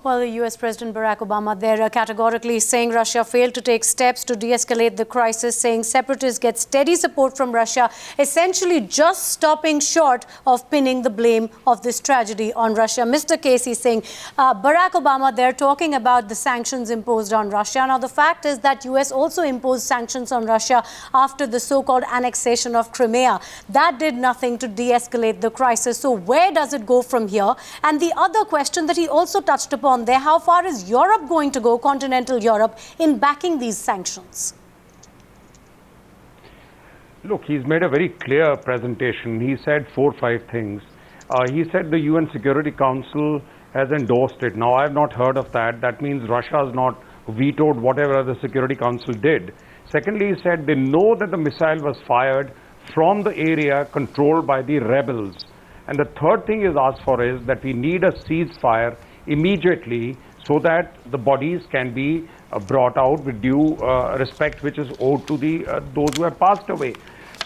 Well, the US President Barack Obama there categorically saying Russia failed to take steps to de-escalate the crisis, saying separatists get steady support from Russia, essentially just stopping short of pinning the blame of this tragedy on Russia. Mr. Casey Singh, Barack Obama there talking about the sanctions imposed on Russia. Now, the fact is that US also imposed sanctions on Russia after the so-called annexation of Crimea. That did nothing to de-escalate the crisis. So where does it go from here? And the other question that he also touched upon there, how far is Europe going to go, continental Europe, in backing these sanctions? Look, he's made a very clear presentation. He said 4 or 5 things. He said the UN Security Council has endorsed it. Now, I have not heard of that. That means Russia has not vetoed whatever the Security Council did. Secondly, he said they know that the missile was fired from the area controlled by the rebels. And the third thing he's asked for is that we need a ceasefire immediately so that the bodies can be brought out with due respect which is owed to the those who have passed away.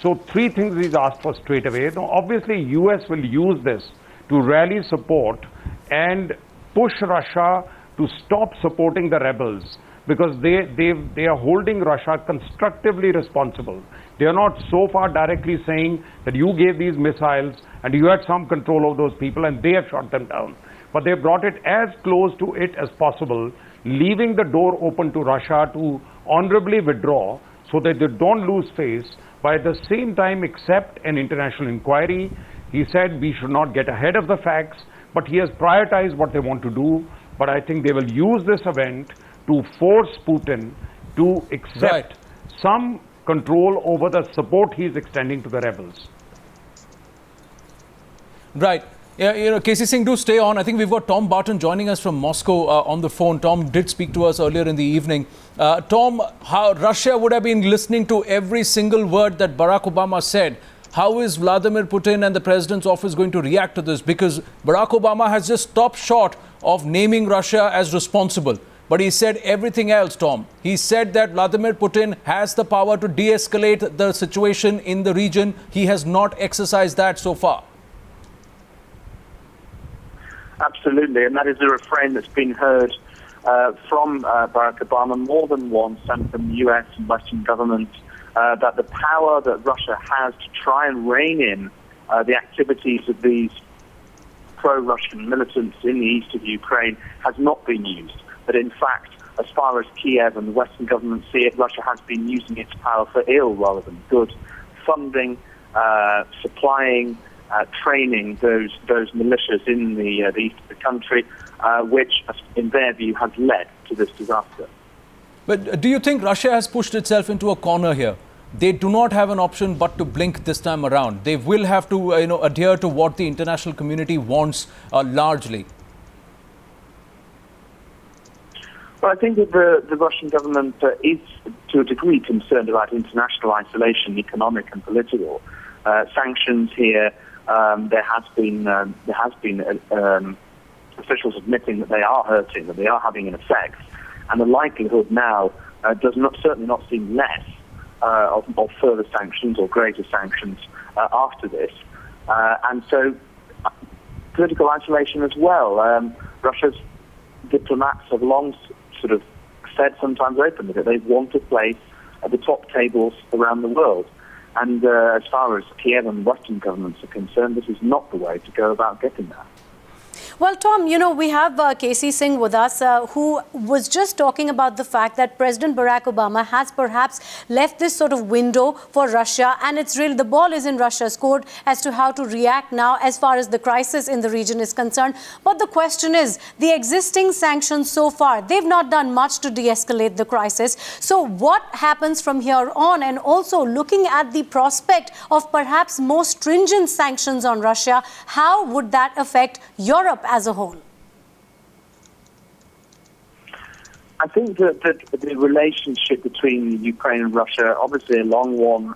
So 3 things he's asked for straight away. Now, obviously, US will use this to rally support and push Russia to stop supporting the rebels, because they are holding Russia constructively responsible. They are not so far directly saying that you gave these missiles and you had some control of those people and they have shot them down. But they brought it as close to it as possible, leaving the door open to Russia to honorably withdraw so that they don't lose face, but at the same time accept an international inquiry. He said we should not get ahead of the facts, but he has prioritized what they want to do. But I think they will use this event to force Putin to accept some control over the support he is extending to the rebels. Right. Yeah, Casey Singh, do stay on. I think we've got Tom Barton joining us from Moscow on the phone. Tom did speak to us earlier in the evening. Tom, how Russia would have been listening to every single word that Barack Obama said. How is Vladimir Putin and the president's office going to react to this? Because Barack Obama has just stopped short of naming Russia as responsible. But he said everything else, Tom. He said that Vladimir Putin has the power to de-escalate the situation in the region. He has not exercised that so far. Absolutely, and that is a refrain that's been heard from Barack Obama more than once, and from the US and Western governments, that the power that Russia has to try and rein in the activities of these pro-Russian militants in the east of Ukraine has not been used. But in fact, as far as Kiev and the Western governments see it, Russia has been using its power for ill rather than good, funding, supplying, training those militias in the east of the country, which, in their view, has led to this disaster. But do you think Russia has pushed itself into a corner here? They do not have an option but to blink this time around. They will have to adhere to what the international community wants largely. Well, I think that the Russian government is, to a degree, concerned about international isolation, economic and political. Sanctions here. There has been officials admitting that they are hurting, that they are having an effect, and the likelihood now certainly not seem less of further sanctions or greater sanctions after this, and so political isolation as well. Russia's diplomats have long sort of said, sometimes openly, that they want a place at the top tables around the world. And as far as Kiev and Western governments are concerned, this is not the way to go about getting there. Well, Tom, we have Casey Singh with us, who was just talking about the fact that President Barack Obama has perhaps left this sort of window for Russia, and it's really the ball is in Russia's court as to how to react now as far as the crisis in the region is concerned. But the question is, the existing sanctions so far, they've not done much to de-escalate the crisis. So what happens from here on? And also looking at the prospect of perhaps more stringent sanctions on Russia, how would that affect Europe as a whole? I think that the relationship between Ukraine and Russia, obviously a long one,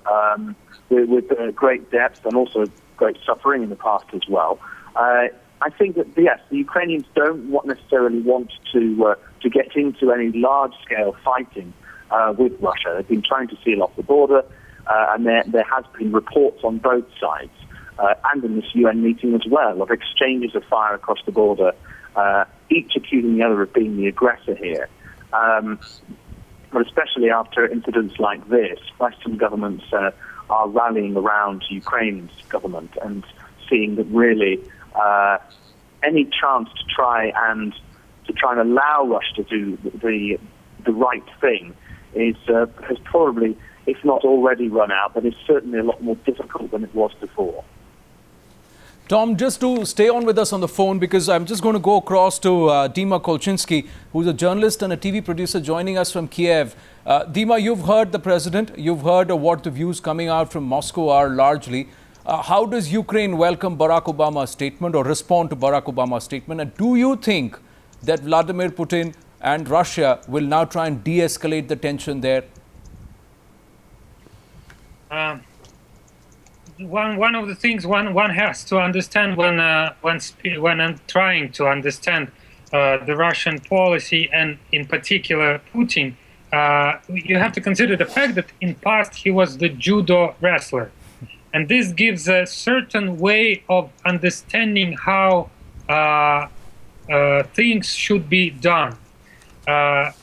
with great depth and also great suffering in the past as well. I think that, yes, the Ukrainians don't necessarily want to get into any large-scale fighting with Russia. They've been trying to seal off the border, and there has been reports on both sides, and in this UN meeting as well, of exchanges of fire across the border each accusing the other of being the aggressor here. But especially after incidents like this, Western governments are rallying around Ukraine's government and seeing that really any chance to try and allow Russia to do the right thing has probably, if not already run out, but is certainly a lot more difficult than it was before. Tom, just to stay on with us on the phone, because I'm just going to go across to Dima Kolchinsky, who's a journalist and a TV producer joining us from Kiev. Dima, you've heard the president. You've heard what the views coming out from Moscow are largely. How does Ukraine welcome Barack Obama's statement or respond to Barack Obama's statement? And do you think that Vladimir Putin and Russia will now try and de-escalate the tension there? One of the things one has to understand when I'm trying to understand the Russian policy and in particular Putin, you have to consider the fact that in past he was the judo wrestler, and this gives a certain way of understanding how things should be done.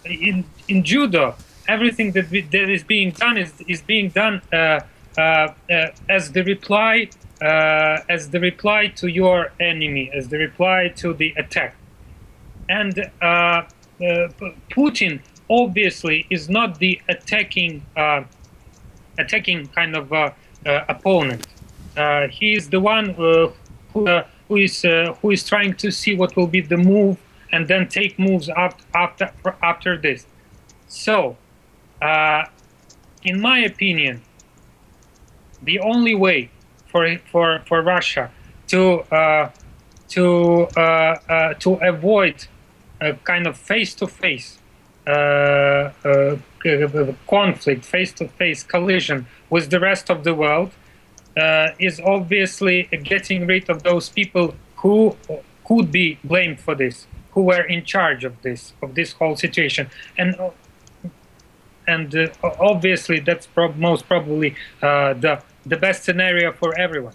In judo, everything that is being done is being done as the reply to your enemy, as the reply to the attack. And Putin obviously is not the attacking kind of opponent. He is the one who is trying to see what will be the move and then take moves after this. So, in my opinion, the only way for Russia to avoid a kind of face-to-face conflict, face-to-face collision with the rest of the world is obviously getting rid of those people who could be blamed for this, who were in charge of this whole situation, and obviously that's most probably the best scenario for everyone.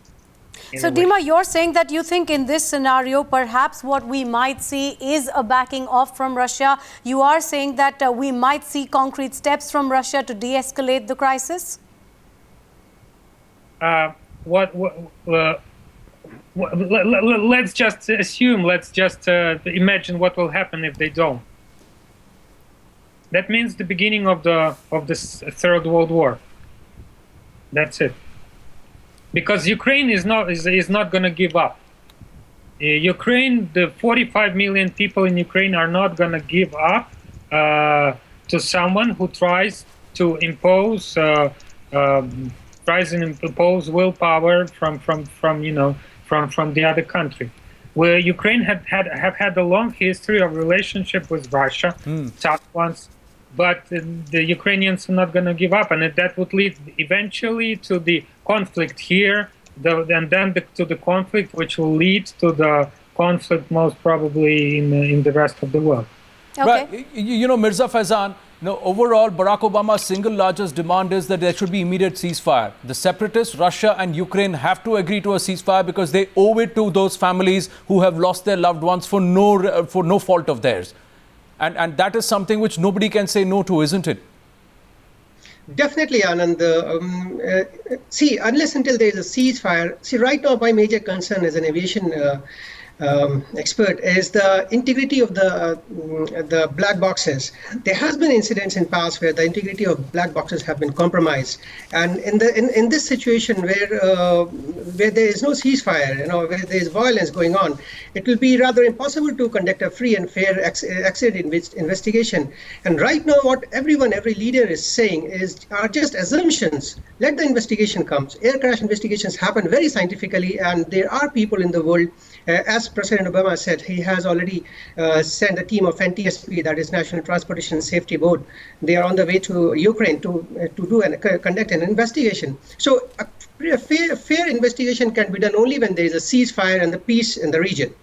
So Dima, you're saying that you think in this scenario, perhaps what we might see is a backing off from Russia. You are saying that we might see concrete steps from Russia to de-escalate the crisis? Let's just assume, let's just imagine what will happen if they don't. That means the beginning of this Third World War. That's it. Because Ukraine is not going to give up. Ukraine, the 45 million people in Ukraine are not going to give up to someone who tries to impose willpower from the other country. Where Ukraine have had a long history of relationship with Russia, tough ones. But the Ukrainians are not going to give up, and that would lead eventually to the conflict here, and then to the conflict which will lead to the conflict most probably in the rest of the world. Okay. Right. You know, Mirza Faizan, overall, Barack Obama's single largest demand is that there should be immediate ceasefire. The separatists, Russia and Ukraine, have to agree to a ceasefire because they owe it to those families who have lost their loved ones for no fault of theirs. And that is something which nobody can say no to, isn't it? Definitely, Anand. See, unless until there is a ceasefire, right now my major concern as an aviation expert is the integrity of the black boxes. There has been incidents in past where the integrity of black boxes have been compromised, and in this situation where there is no ceasefire, where there is violence going on, it will be rather impossible to conduct a free and fair accident investigation. And right now, what every leader is saying are just assumptions. Let the investigation come. Air crash investigations happen very scientifically, and there are people in the world. As President Obama said, he has already sent a team of NTSB, that is National Transportation Safety Board. They are on the way to Ukraine to conduct an investigation. So a fair investigation can be done only when there is a ceasefire and the peace in the region.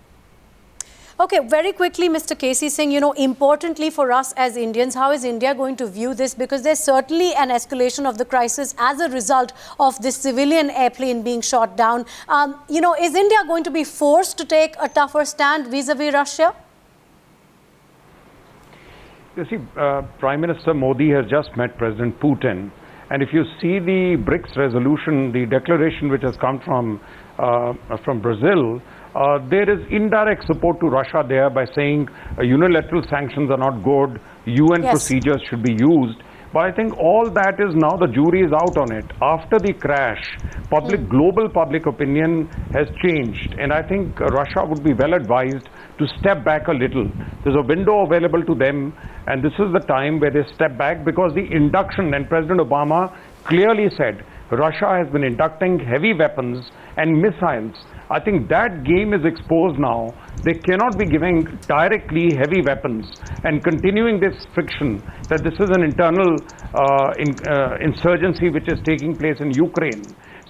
Okay, very quickly, Mr. KC Singh, importantly for us as Indians, how is India going to view this? Because there's certainly an escalation of the crisis as a result of this civilian airplane being shot down. Is India going to be forced to take a tougher stand vis-a-vis Russia? You see, Prime Minister Modi has just met President Putin. And if you see the BRICS resolution, the declaration which has come from Brazil, there is indirect support to Russia there by saying unilateral sanctions are not good, UN procedures should be used. But I think all that is now, the jury is out on it. After the crash, global public opinion has changed. And I think Russia would be well advised to step back a little. There's a window available to them, and this is the time where they step back, because the induction, and President Obama clearly said, Russia has been inducting heavy weapons and missiles. I think that game is exposed now. They cannot be giving directly heavy weapons and continuing this friction that this is an internal insurgency which is taking place in Ukraine.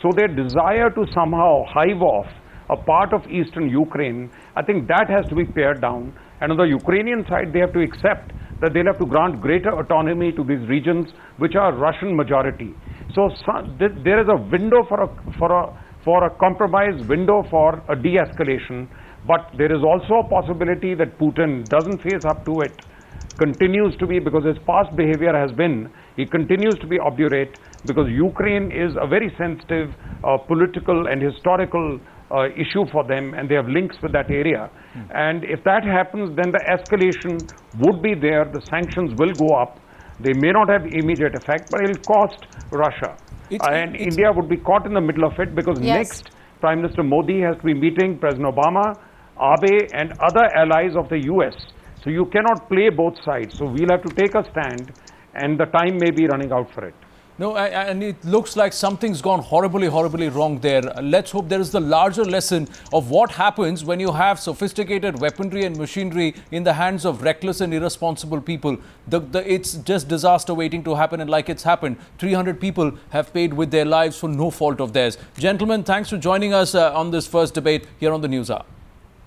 So their desire to somehow hive off a part of eastern Ukraine, I think that has to be pared down. And on the Ukrainian side, they have to accept that they'll have to grant greater autonomy to these regions which are Russian majority. So there is a window for a compromise, window for a de-escalation, but there is also a possibility that Putin doesn't face up to it, continues to be, because his past behavior has been, he continues to be obdurate, because Ukraine is a very sensitive political and historical issue for them, and they have links with that area. And if that happens, then the escalation would be there, the sanctions will go up. They may not have immediate effect, but it will cost Russia. India would be caught in the middle of it, because next Prime Minister Modi has to be meeting President Obama, Abe and other allies of the US. So you cannot play both sides. So we'll have to take a stand, and the time may be running out for it. No, and it looks like something's gone horribly, horribly wrong there. Let's hope there is the larger lesson of what happens when you have sophisticated weaponry and machinery in the hands of reckless and irresponsible people. It's just disaster waiting to happen, and like it's happened, 300 people have paid with their lives for no fault of theirs. Gentlemen, thanks for joining us on this first debate here on the News Hour.